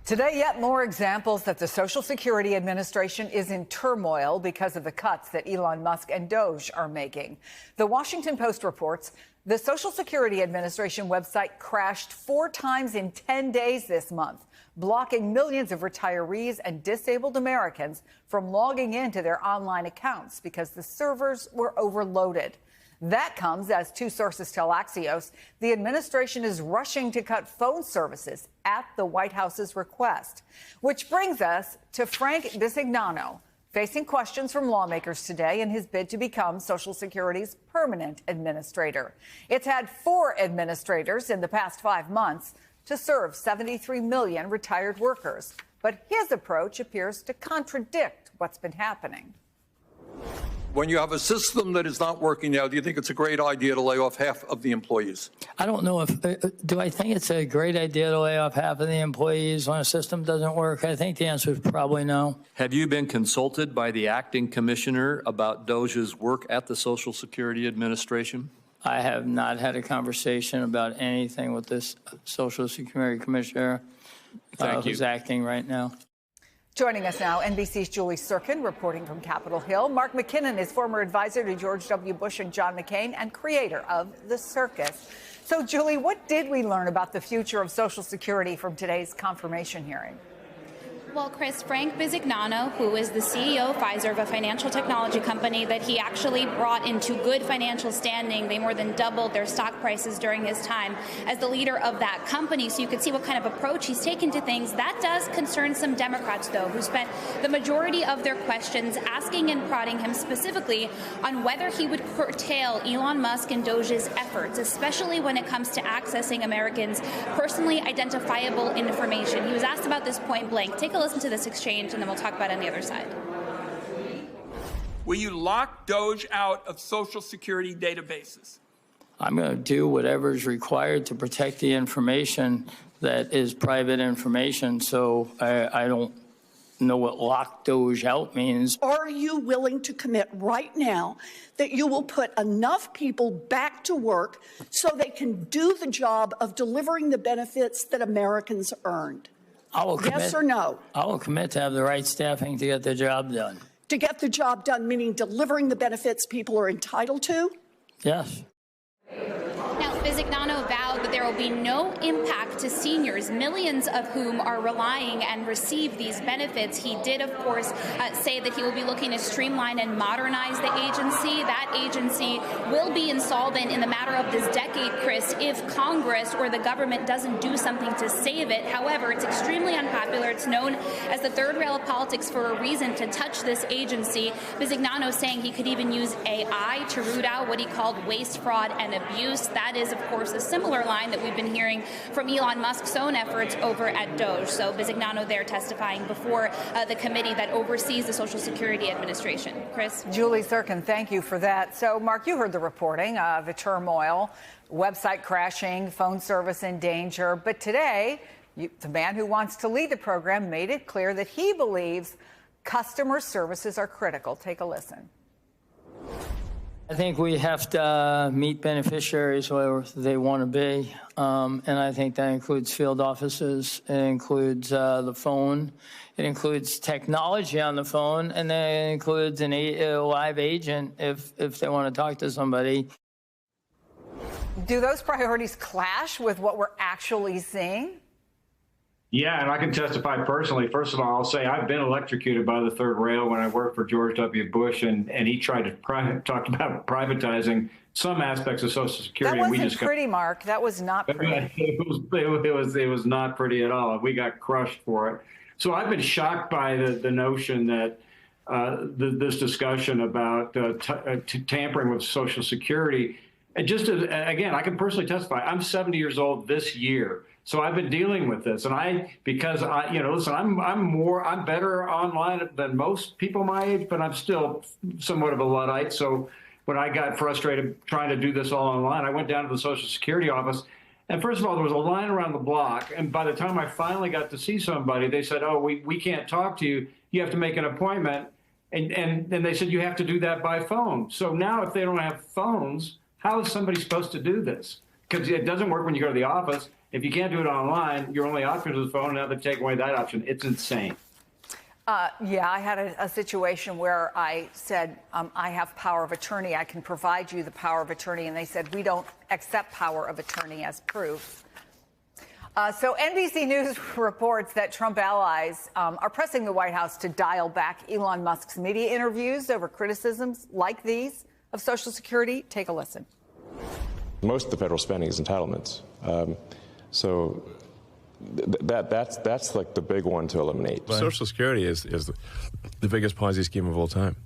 Today, yet more examples that the Social Security Administration is in turmoil because of the cuts that Elon Musk and Doge are making. The Washington Post reports the Social Security Administration website crashed 4 times in 10 days this month, blocking millions of retirees and disabled Americans from logging into their online accounts because the servers were overloaded. That comes as 2 sources tell Axios the administration is rushing to cut phone services at the White House's request. Which brings us to Frank Bisignano, facing questions from lawmakers today in his bid to become Social Security's permanent administrator. It's had 4 administrators in the past 5 months to serve 73 million retired workers. But his approach appears to contradict what's been happening. When you have a system that is not working now, do you think it's a great idea to lay off half of the employees? I don't know if, do I think it's a great idea to lay off half of the employees when a system doesn't work? I think the answer is probably no. Have you been consulted by the acting commissioner about Doge's work at the Social Security Administration? I have not had a conversation about anything with this Social Security commissioner who's acting right now. Joining us now, NBC's Julie Sirkin, reporting from Capitol Hill. Mark McKinnon is former advisor to George W. Bush and John McCain and creator of The Circus. So, Julie, what did we learn about the future of Social Security from today's confirmation hearing? Well, Chris, Frank Bisignano, who is the CEO of Pfizer, of a financial technology company that he actually brought into good financial standing. They more than doubled their stock prices during his time as the leader of that company. So you can see what kind of approach he's taken to things. That does concern some Democrats, though, who spent the majority of their questions asking and prodding him specifically on whether he would curtail Elon Musk and Doge's efforts, especially when it comes to accessing Americans' personally identifiable information. He was asked about this point blank. Take a listen to this exchange, and then we'll talk about it on the other side. Will you lock Doge out of Social Security databases? I'm going to do whatever is required to protect the information that is private information. So I don't know what lock Doge out means. Are you willing to commit right now that you will put enough people back to work so they can do the job of delivering the benefits that Americans earned? I will commit, yes or no? I will commit to have the right staffing to get the job done. To get the job done, meaning delivering the benefits people are entitled to? Yes. Now, Bisignano vowed that there will be no impact to seniors, millions of whom are relying and receive these benefits. He did, of course, say that he will be looking to streamline and modernize the agency. That agency will be insolvent in the matter of this decade, Chris, if Congress or the government doesn't do something to save it. However, it's extremely unpopular. It's known as the third rail of politics for a reason to touch this agency. Bisignano saying he could even use AI to root out what he called waste, fraud, and abuse. That is, of course, a similar line that we've been hearing from Elon Musk's own efforts over at Doge. So Bisignano there testifying before the committee that oversees the Social Security Administration. Chris? Julie Sirkin, thank you for that. So, Mark, you heard the reporting of the turmoil, website crashing, phone service in danger. But today, the man who wants to lead the program made it clear that he believes customer services are critical. Take a listen. I think we have to meet beneficiaries where they want to be, and I think that includes field offices, it includes the phone, it includes technology on the phone, and then it includes a live agent if they want to talk to somebody. Do those priorities clash with what we're actually seeing? Yeah, and I can testify personally. First of all, I'll say I've been electrocuted by the third rail when I worked for George W. Bush, and he tried to talk about privatizing some aspects of Social Security. That wasn't pretty, Mark. That was not pretty. It was not pretty at all. We got crushed for it. So I've been shocked by the notion that this discussion about tampering with Social Security. And just again, I can personally testify. I'm 70 years old this year. So I've been dealing with this, and listen, I'm better online than most people my age, but I'm still somewhat of a Luddite. So when I got frustrated trying to do this all online, I went down to the Social Security office. And first of all, there was a line around the block. And by the time I finally got to see somebody, they said, oh, we can't talk to you. You have to make an appointment. And then they said, you have to do that by phone. So now if they don't have phones, how is somebody supposed to do this? Because it doesn't work when you go to the office. If you can't do it online, your only option is the phone. Now they take away that option. It's insane. Yeah, I had a situation where I said, I have power of attorney. I can provide you the power of attorney. And they said, we don't accept power of attorney as proof. So NBC News reports that Trump allies are pressing the White House to dial back Elon Musk's media interviews over criticisms like these of Social Security. Take a listen. Most of the federal spending is entitlements. So that's like the big one to eliminate. Social Security is the biggest Ponzi scheme of all time.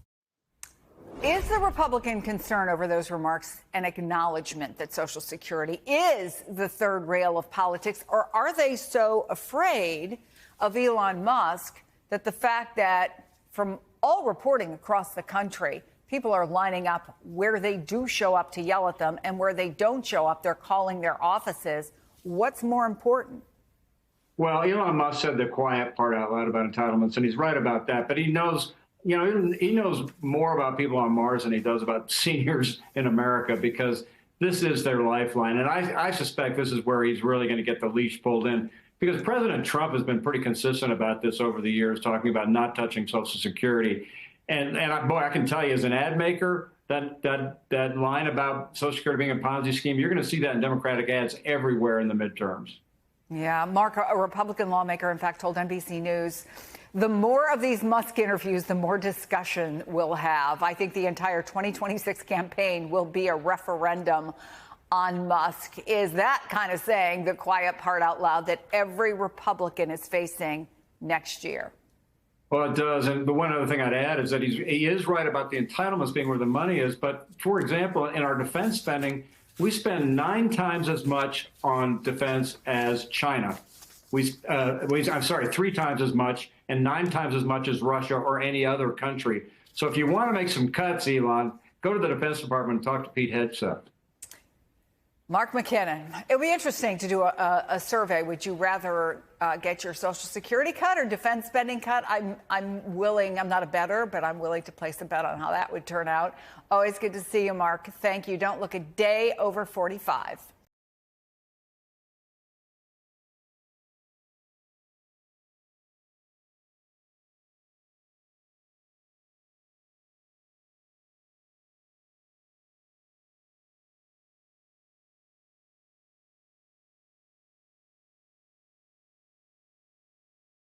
Is the Republican concern over those remarks an acknowledgement that Social Security is the third rail of politics, or are they so afraid of Elon Musk that the fact that from all reporting across the country, people are lining up where they do show up to yell at them, and where they don't show up, they're calling their offices? What's more important? Well, Elon Musk said the quiet part out loud about entitlements, and he's right about that. But he knows, he knows more about people on Mars than he does about seniors in America, because this is their lifeline. And I suspect this is where he's really going to get the leash pulled in, because President Trump has been pretty consistent about this over the years, talking about not touching Social Security. And I can tell you, as an ad maker, that line about Social Security being a Ponzi scheme, you're going to see that in Democratic ads everywhere in the midterms. Yeah, Mark, a Republican lawmaker, in fact, told NBC News, the more of these Musk interviews, the more discussion we'll have. I think the entire 2026 campaign will be a referendum on Musk. Is that kind of saying the quiet part out loud that every Republican is facing next year? Well, it does. And the one other thing I'd add is that he is right about the entitlements being where the money is. But, for example, in our defense spending, we spend 9 times as much on defense as China. 3 times as much, and 9 times as much as Russia or any other country. So if you want to make some cuts, Elon, go to the Defense Department and talk to Pete Hegseth. Mark McKinnon, it would be interesting to do a survey. Would you rather get your Social Security cut or defense spending cut? I'm willing, I'm not a bettor, but I'm willing to place a bet on how that would turn out. Always good to see you, Mark. Thank you. Don't look a day over 45.